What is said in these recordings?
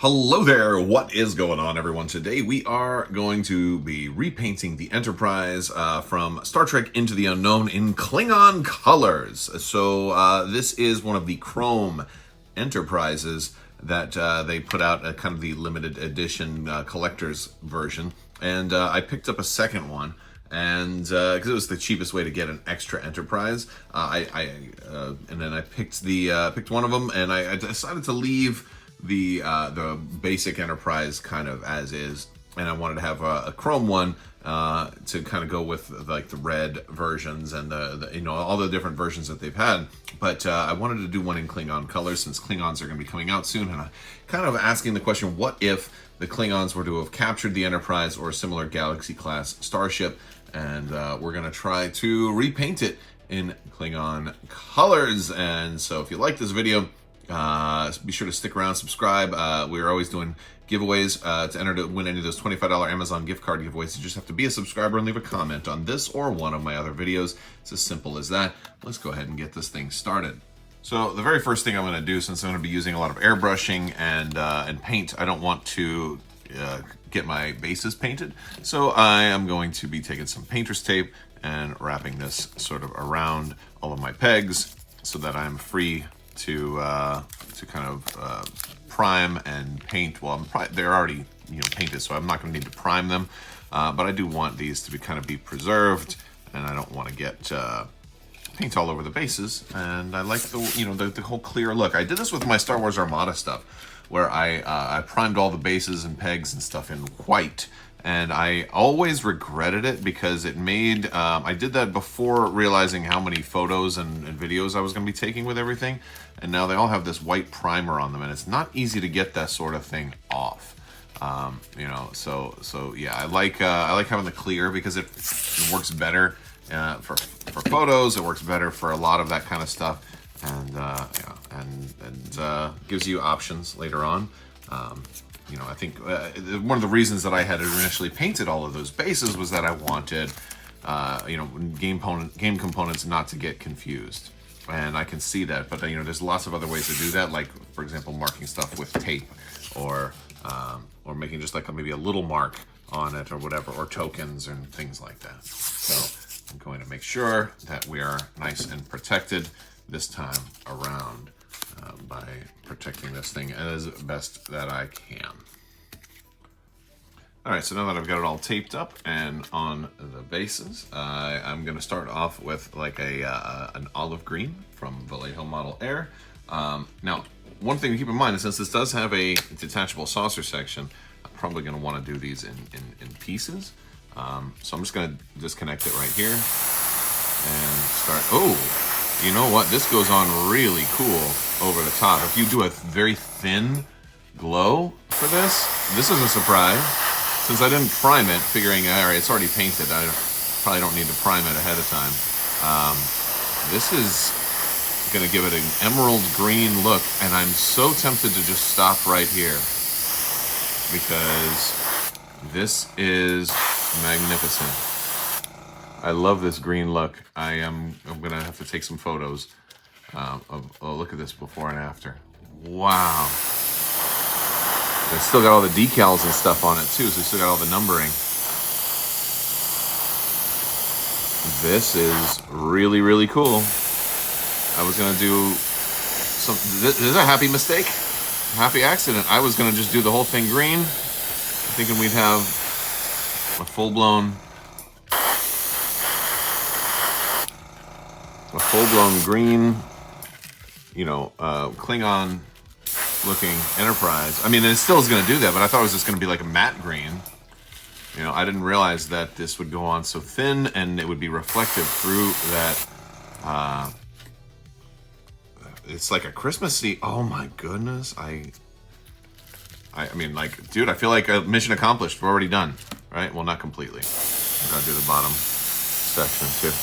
Hello there, what is going on everyone? Today we are going to be repainting the Enterprise from Star Trek Into the Unknown in Klingon colors. So this is one of the Chrome Enterprises that they put out a kind of the limited edition collector's version. And I picked up a second one. And because it was the cheapest way to get an extra Enterprise, and then I picked picked one of them, and I decided to leave the basic Enterprise kind of as is, and I wanted to have a chrome one to kind of go with like the red versions and the all the different versions that they've had. But I wanted to do one in Klingon colors since Klingons are going to be coming out soon, and I'm kind of asking the question: what if the Klingons were to have captured the Enterprise or a similar Galaxy class starship? And we're going to try to repaint it in Klingon colors. And so if you like this video, be sure to stick around, subscribe. We're always doing giveaways to enter to win any of those $25 Amazon gift card giveaways. You just have to be a subscriber and leave a comment on this or one of my other videos. It's as simple as that. Let's go ahead and get this thing started. So the very first thing I'm going to do, since I'm going to be using a lot of airbrushing and paint, I don't want to get my bases painted. So I am going to be taking some painter's tape and wrapping this sort of around all of my pegs so that I'm free to kind of prime and paint. Well, they're already painted, so I'm not going to need to prime them. But I do want these to be preserved, and I don't want to get paint all over the bases. And I like the whole clear look. I did this with my Star Wars Armada stuff, where I primed all the bases and pegs and stuff in white, and I always regretted it because it made I did that before realizing how many photos and videos I was going to be taking with everything, and now they all have this white primer on them, and it's not easy to get that sort of thing off. So yeah, I like having the clear because it works better for photos. It works better for a lot of that kind of stuff. And gives you options later on. I think one of the reasons that I had initially painted all of those bases was that I wanted, game components not to get confused. And I can see that, but there's lots of other ways to do that. Like, for example, marking stuff with tape, or making just like maybe a little mark on it or whatever, or tokens and things like that. So I'm going to make sure that we are nice and protected this time around by protecting this thing as best that I can. Alright, so now that I've got it all taped up and on the bases, I'm going to start off with like an olive green from Vallejo Model Air. Now, one thing to keep in mind is since this does have a detachable saucer section, I'm probably going to want to do these in pieces. So I'm just going to disconnect it right here and start. You know what? This goes on really cool over the top. If you do a very thin glow for this is a surprise. Since I didn't prime it, figuring, all right, it's already painted, I probably don't need to prime it ahead of time. This is going to give it an emerald green look, and I'm so tempted to just stop right here because this is magnificent. I love this green look. I'm gonna have to take some photos look at this before and after. Wow. It's still got all the decals and stuff on it too, so it's still got all the numbering. This is really, really cool. I was gonna do this is a happy mistake, happy accident. I was gonna just do the whole thing green, thinking we'd have a full-blown green, Klingon looking Enterprise. I mean, it still is going to do that, but I thought it was just going to be like a matte green. I didn't realize that this would go on so thin and it would be reflective through that. It's like a Christmassy. Oh my goodness. I mean, like, dude, I feel like a mission accomplished. We're already done, right? Well, not completely. I've got to do the bottom section too.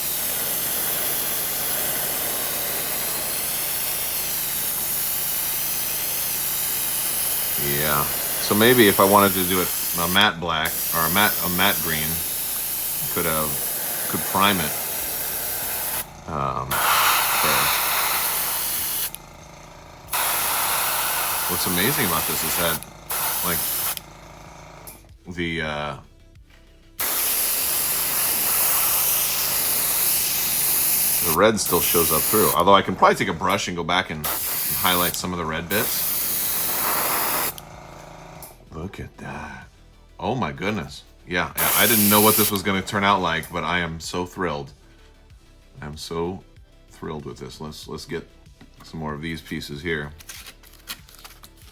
Yeah, so maybe if I wanted to do it a matte black or a matte green, I could prime it. What's amazing about this is that like the red still shows up through. Although I can probably take a brush and go back and highlight some of the red bits. Look at that. Oh my goodness. Yeah, I didn't know what this was going to turn out like, but I am so thrilled. I'm so thrilled with this. Let's get some more of these pieces here.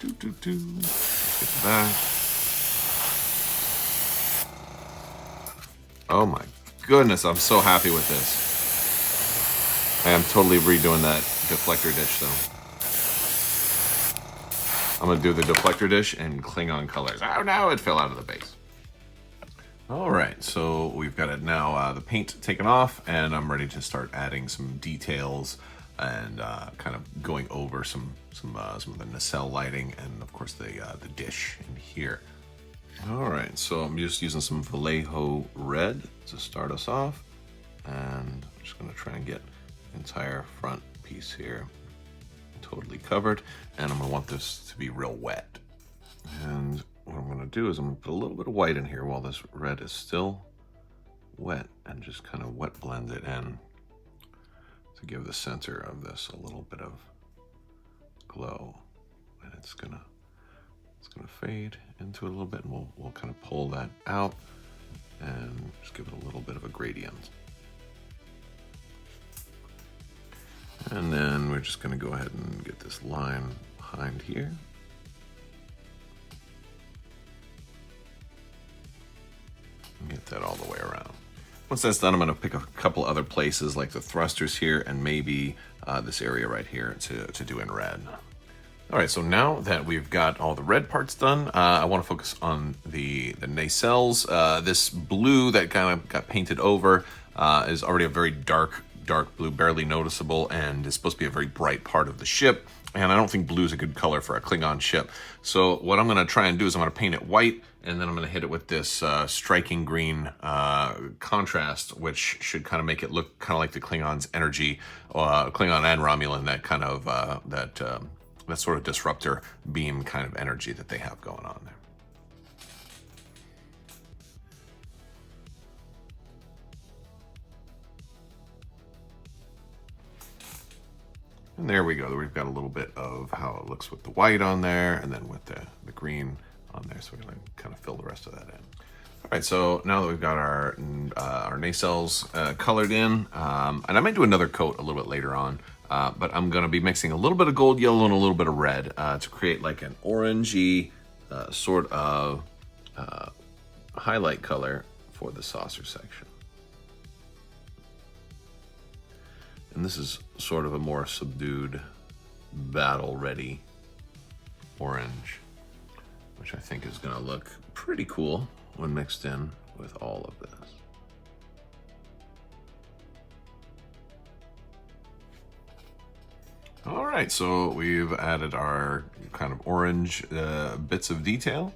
Let's get the back. Oh my goodness, I'm so happy with this. I am totally redoing that deflector dish though. I'm gonna do the deflector dish in Klingon colors. Oh no, it fell out of the base. All right, so we've got it now, the paint taken off, and I'm ready to start adding some details and kind of going over some of the nacelle lighting and of course the dish in here. All right, so I'm just using some Vallejo red to start us off, and I'm just gonna try and get the entire front piece here totally covered, and I'm gonna want this to be real wet. And what I'm gonna do is I'm gonna put a little bit of white in here while this red is still wet, and just kind of wet blend it in to give the center of this a little bit of glow. And it's gonna fade into it a little bit, and we'll kind of pull that out and just give it a little bit of a gradient. And then we're just gonna go ahead and get this line behind here. And get that all the way around. Once that's done, I'm gonna pick a couple other places like the thrusters here and maybe this area right here to do in red. All right, so now that we've got all the red parts done, I wanna focus on the nacelles. This blue that kind of got painted over is already a very dark blue, barely noticeable, and it's supposed to be a very bright part of the ship. And I don't think blue is a good color for a Klingon ship. So what I'm gonna try and do is I'm gonna paint it white, and then I'm gonna hit it with this striking green contrast, which should kind of make it look kind of like the Klingons' energy, Klingon and Romulan, that kind of, that sort of disruptor beam kind of energy that they have going on there. And there we go. We've got a little bit of how it looks with the white on there, and then with the green on there. So we're gonna kind of fill the rest of that in. All right, so now that we've got our nacelles colored in, and I might do another coat a little bit later on, but I'm gonna be mixing a little bit of gold, yellow, and a little bit of red to create like an orangey sort of highlight color for the saucer section. And this is sort of a more subdued, battle-ready orange, which I think is gonna look pretty cool when mixed in with all of this. All right, so we've added our kind of orange bits of detail,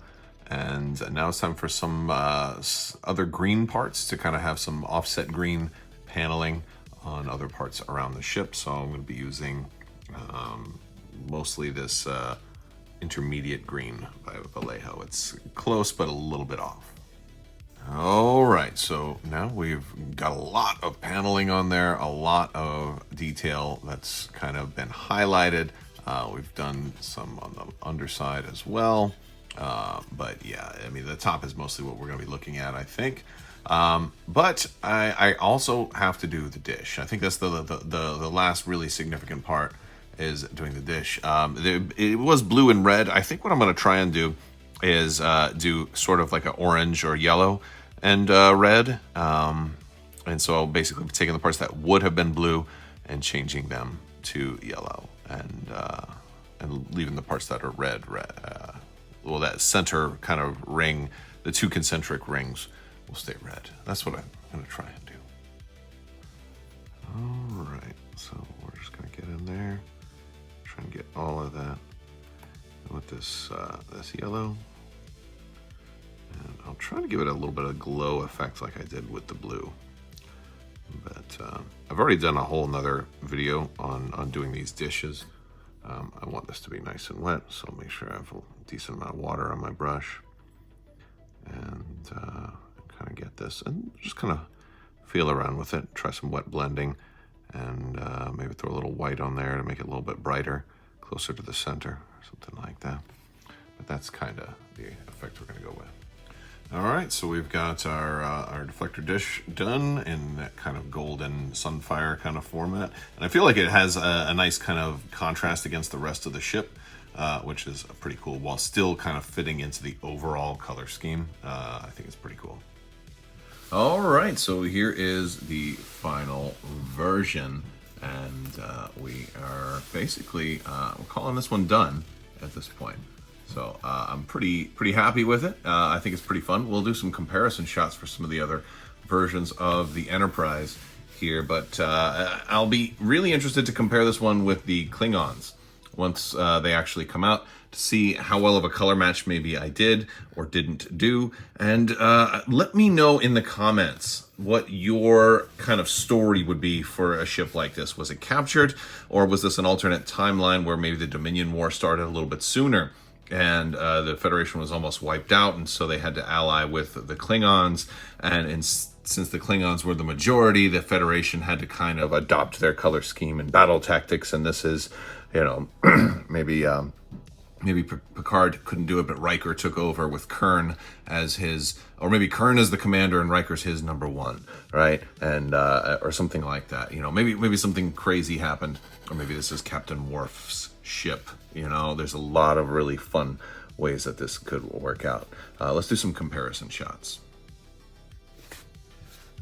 and now it's time for some other green parts to kind of have some offset green paneling on other parts around the ship. So I'm going to be using mostly this intermediate green by Vallejo. It's close, but a little bit off. All right, so now we've got a lot of paneling on there, a lot of detail that's kind of been highlighted. We've done some on the underside as well. But yeah, I mean, the top is mostly what we're going to be looking at, I think. But I also have to do the dish. I think that's the last really significant part, is doing the dish. It was blue and red. I think what I'm going to try and do is do sort of like an orange or yellow and red. And so I'll basically be taking the parts that would have been blue and changing them to yellow, and leaving the parts that are red. Well, that center kind of ring, the two concentric rings, will stay red. That's what I'm going to try and do. All right, so we're just going to get in there, try and get all of that with this yellow. And I'll try to give it a little bit of glow effect like I did with the blue. But I've already done a whole nother video on doing these dishes. I want this to be nice and wet, so I'll make sure I have a decent amount of water on my brush. And kind of get this, and just kind of feel around with it, try some wet blending, and maybe throw a little white on there to make it a little bit brighter, closer to the center, or something like that. But that's kind of the effect we're going to go with. All right, so we've got our deflector dish done in that kind of golden sunfire kind of format. And I feel like it has a nice kind of contrast against the rest of the ship, which is pretty cool, while still kind of fitting into the overall color scheme. I think it's pretty cool. All right, so here is the final version. And we are basically, we're calling this one done at this point. So I'm pretty happy with it. I think it's pretty fun. We'll do some comparison shots for some of the other versions of the Enterprise here, but I'll be really interested to compare this one with the Klingons once they actually come out, to see how well of a color match maybe I did or didn't do. And let me know in the comments what your kind of story would be for a ship like this. Was it captured, or was this an alternate timeline where maybe the Dominion War started a little bit sooner and the Federation was almost wiped out, and so they had to ally with the Klingons, and since the Klingons were the majority, the Federation had to kind of adopt their color scheme and battle tactics, and this is, you know, maybe Picard couldn't do it, but Riker took over with Kern as his, or maybe Kern as the commander and Riker's his number one, right? And or something like that. You know, maybe something crazy happened, or maybe this is Captain Worf's ship. You know, there's a lot of really fun ways that this could work out. Let's do some comparison shots.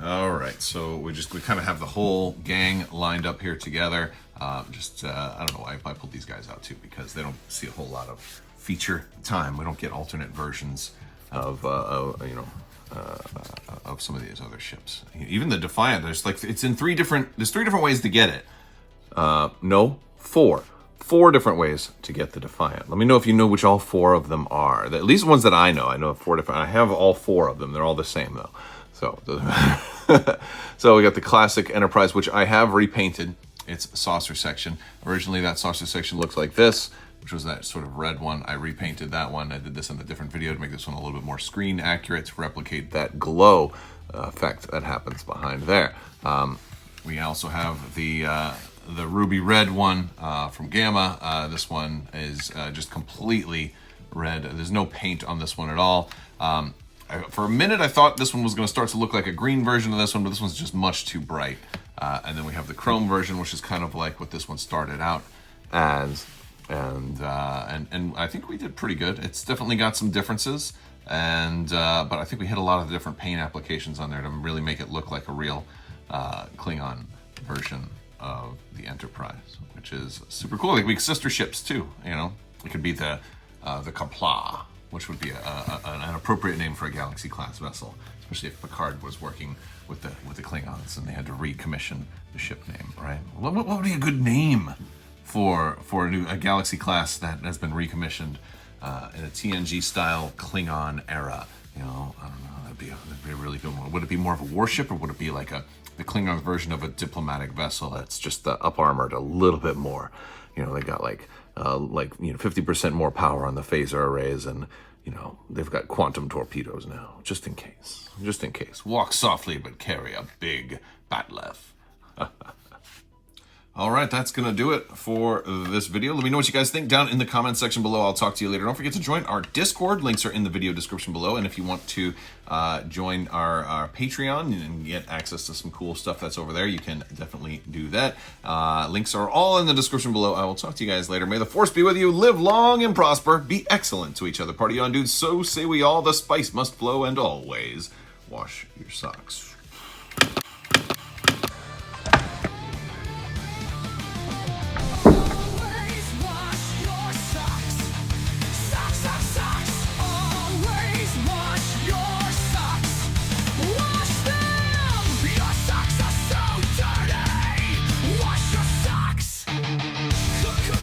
All right, so we kind of have the whole gang lined up here together. I don't know why I pulled these guys out too, because they don't see a whole lot of feature time. We don't get alternate versions of some of these other ships. Even the Defiant, there's three different ways to get it. No, four different ways to get the Defiant. Let me know if you know which all four of them are. At least ones that I know. I know four different. I have all four of them. They're all the same though. So, so we got the classic Enterprise, which I have repainted. Its saucer section. Originally, that saucer section looks like this, which was that sort of red one. I repainted that one. I did this in a different video to make this one a little bit more screen accurate, to replicate that glow effect that happens behind there. We also have the ruby red one from Gamma. This one is just completely red. There's no paint on this one at all. For a minute, I thought this one was going to start to look like a green version of this one, but this one's just much too bright. And then we have the chrome version, which is kind of like what this one started out as. And I think we did pretty good. It's definitely got some differences, but I think we hit a lot of the different paint applications on there to really make it look like a real Klingon version of the Enterprise, which is super cool. Like, we sister ships too, you know. It could be the Kapla, which would be an appropriate name for a Galaxy class vessel, especially if Picard was working with the Klingons and they had to recommission the ship name, right? What would be a good name for a Galaxy class that has been recommissioned in a TNG style Klingon era? You know, I don't know. That'd be a really good one. Would it be more of a warship, or would it be like the Klingon version of a diplomatic vessel that's just up armored a little bit more? You know, they got 50% more power on the phaser arrays, and you know, they've got quantum torpedoes now, just in case. Just in case. Walk softly, but carry a big bat'leth. All right, that's going to do it for this video. Let me know what you guys think down in the comment section below. I'll talk to you later. Don't forget to join our Discord. Links are in the video description below. And if you want to join our Patreon and get access to some cool stuff that's over there, you can definitely do that. Links are all in the description below. I will talk to you guys later. May the Force be with you. Live long and prosper. Be excellent to each other. Party on, dudes. So say we all. The spice must flow, and always wash your socks.